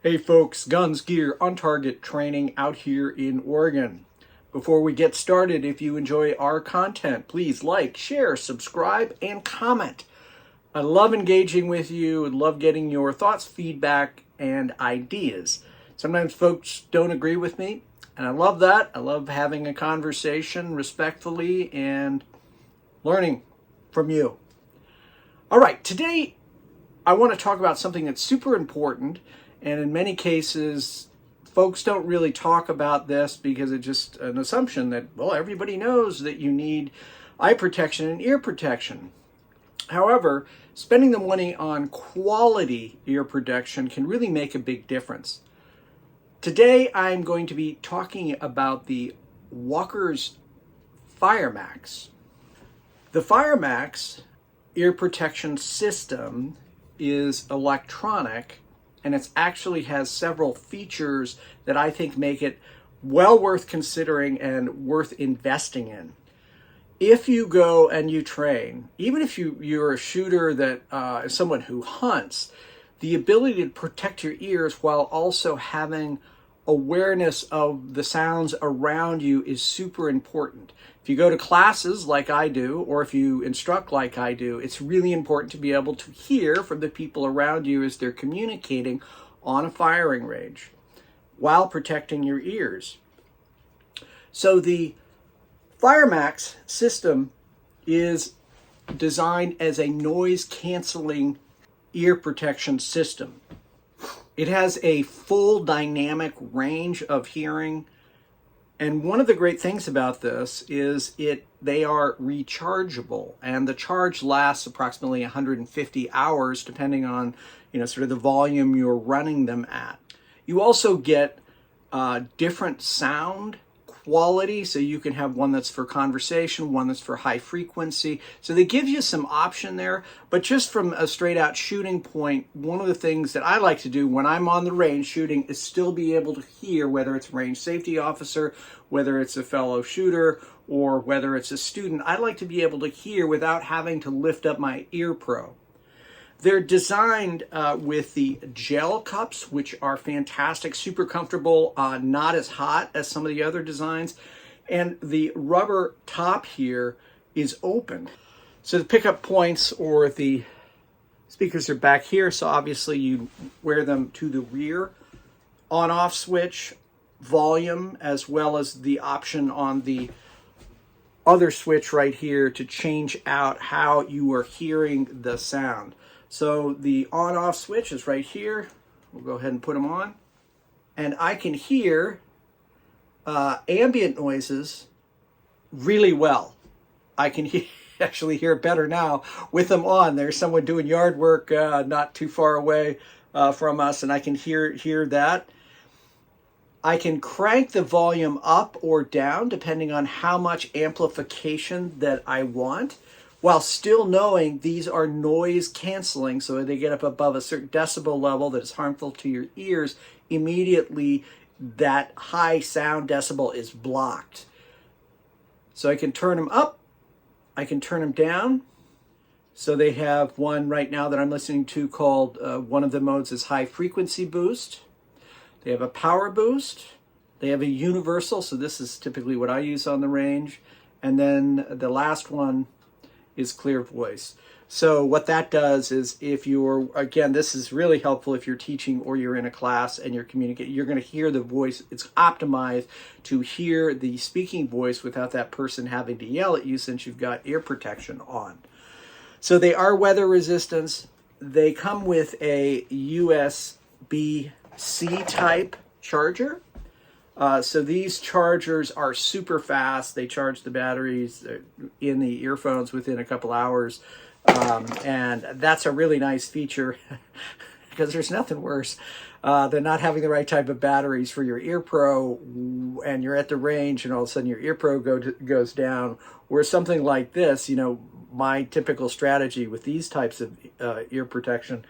Hey folks, guns, gear, on target training out here in Oregon. Before we get started, if you enjoy our content, please like, share, subscribe, and comment. I love engaging with you and love getting your thoughts, feedback, and ideas. Sometimes folks don't agree with me, and I love that. I love having a conversation respectfully and learning from you. All right, today I want to talk about something that's super important. And in many cases, folks don't really talk about this because it's just an assumption that, well, everybody knows that you need eye protection and ear protection. However, spending the money on quality ear protection can really make a big difference. Today, I'm going to be talking about the Walker's Firemax. The Firemax ear protection system is electronic, and it actually has several features that I think make it well worth considering and worth investing in. If you go and you train, even if you're a shooter that is someone who hunts, the ability to protect your ears while also having awareness of the sounds around you is super important. If you go to classes like I do, or if you instruct like I do, it's really important to be able to hear from the people around you as they're communicating on a firing range while protecting your ears. So the Firemax system is designed as a noise canceling ear protection system. It has a full dynamic range of hearing. And one of the great things about this is they are rechargeable, and the charge lasts approximately 150 hours depending on, sort of the volume you're running them at. You also get different sound quality, so you can have one that's for conversation, one that's for high frequency. So they give you some option there, but just from a straight out shooting point, one of the things that I like to do when I'm on the range shooting is still be able to hear, whether it's a range safety officer, whether it's a fellow shooter, or whether it's a student. I like to be able to hear without having to lift up my ear pro. They're designed with the gel cups, which are fantastic, super comfortable, not as hot as some of the other designs. And the rubber top here is open. So the pickup points or the speakers are back here. So obviously you wear them to the rear. On-off switch, volume, as well as the option on the other switch right here to change out how you are hearing the sound. So the on-off switch is right here. We'll go ahead and put them on. And I can hear ambient noises really well. I can actually hear it better now with them on. There's someone doing yard work not too far away from us, and I can hear that. I can crank the volume up or down depending on how much amplification that I want, while still knowing these are noise canceling, so they get up above a certain decibel level that is harmful to your ears, immediately that high sound decibel is blocked. So I can turn them up, I can turn them down. So they have one right now that I'm listening to called, one of the modes is high frequency boost. They have a power boost. They have a universal, so this is typically what I use on the range. And then the last one is clear voice. So what that does is if you're, again, this is really helpful if you're teaching or you're in a class and you're communicating, you're going to hear the voice. It's optimized to hear the speaking voice without that person having to yell at you since you've got ear protection on. So they are weather resistant. They come with a USB-C type charger. So these chargers are super fast. They charge the batteries in the earphones within a couple hours. And that's a really nice feature because there's nothing worse than not having the right type of batteries for your ear pro, and you're at the range and all of a sudden your ear pro goes down. Where something like this, my typical strategy with these types of ear protection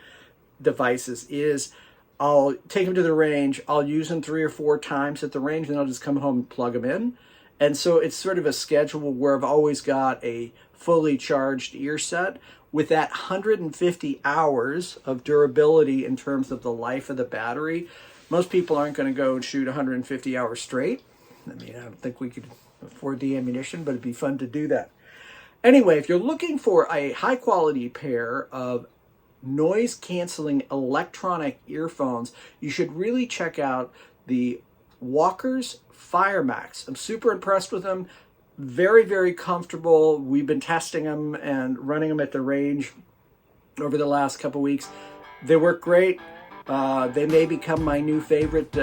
devices is I'll take them to the range, I'll use them 3 or 4 times at the range, and I'll just come home and plug them in. And so it's sort of a schedule where I've always got a fully charged ear set, with that 150 hours of durability in terms of the life of the battery, most people aren't going to go and shoot 150 hours straight. I mean, I don't think we could afford the ammunition, but it'd be fun to do that. Anyway, if you're looking for a high quality pair of noise canceling electronic earphones, you should really check out the Walker's Firemax. I'm super impressed with them. Very, very comfortable. We've been testing them and running them at the range over the last couple weeks. They work great. They may become my new favorite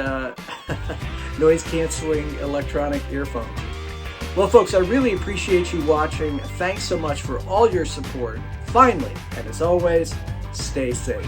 noise canceling electronic earphones. Well, folks, I really appreciate you watching. Thanks so much for all your support. Finally, and as always, stay safe.